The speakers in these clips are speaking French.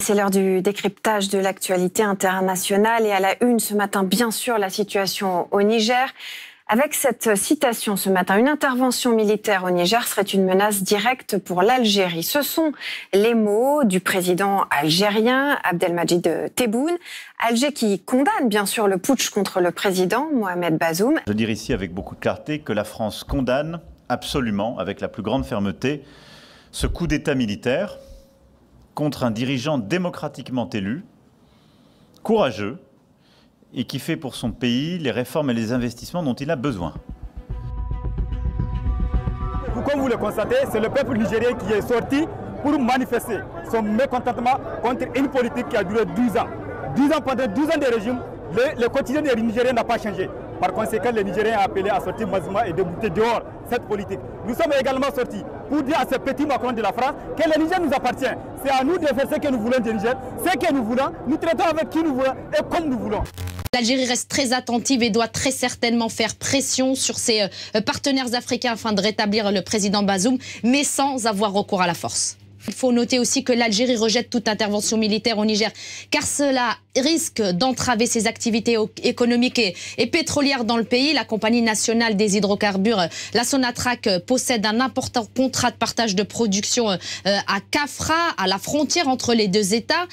C'est l'heure du décryptage de l'actualité internationale et à la une ce matin, bien sûr, la situation au Niger. Avec cette citation ce matin, une intervention militaire au Niger serait une menace directe pour l'Algérie. Ce sont les mots du président algérien Abdelmadjid Tebboune. Alger qui condamne bien sûr le putsch contre le président Mohamed Bazoum. Je dis ici avec beaucoup de clarté que la France condamne absolument, avec la plus grande fermeté, ce coup d'État militaire contre un dirigeant démocratiquement élu, courageux, et qui fait pour son pays les réformes et les investissements dont il a besoin. Comme vous le constatez, c'est le peuple nigérien qui est sorti pour manifester son mécontentement contre une politique qui a duré 12 ans. 12 ans, pendant 12 ans de régime, le quotidien des Nigériens n'a pas changé. Par conséquent, les Nigériens ont appelé à sortir massivement et de bouter dehors cette politique. Nous sommes également sortis pour dire à ce petit Macron de la France que le Niger nous appartient. C'est à nous de faire ce que nous voulons du Niger, ce que nous voulons, nous traitons avec qui nous voulons et comme nous voulons. L'Algérie reste très attentive et doit très certainement faire pression sur ses partenaires africains afin de rétablir le président Bazoum, mais sans avoir recours à la force. Il faut noter aussi que l'Algérie rejette toute intervention militaire au Niger, car cela risque d'entraver ses activités économiques et pétrolières dans le pays. La compagnie nationale des hydrocarbures, la Sonatrach, possède un important contrat de partage de production à Kafra, à la frontière entre les deux États.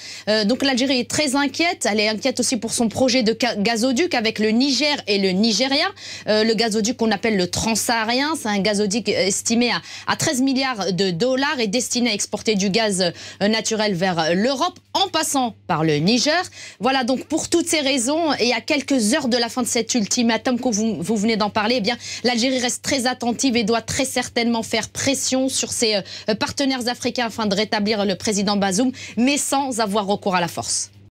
Donc l'Algérie est très inquiète. Elle est inquiète aussi pour son projet de gazoduc avec le Niger et le Nigeria. Le gazoduc qu'on appelle le transsaharien, c'est un gazoduc estimé à 13 milliards de dollars et destiné à exporter du gaz naturel vers l'Europe en passant par le Niger. Voilà, donc pour toutes ces raisons et à quelques heures de la fin de cet ultimatum que vous venez d'en parler, eh bien l'Algérie reste très attentive et doit très certainement faire pression sur ses partenaires africains afin de rétablir le président Bazoum, mais sans avoir recours à la force.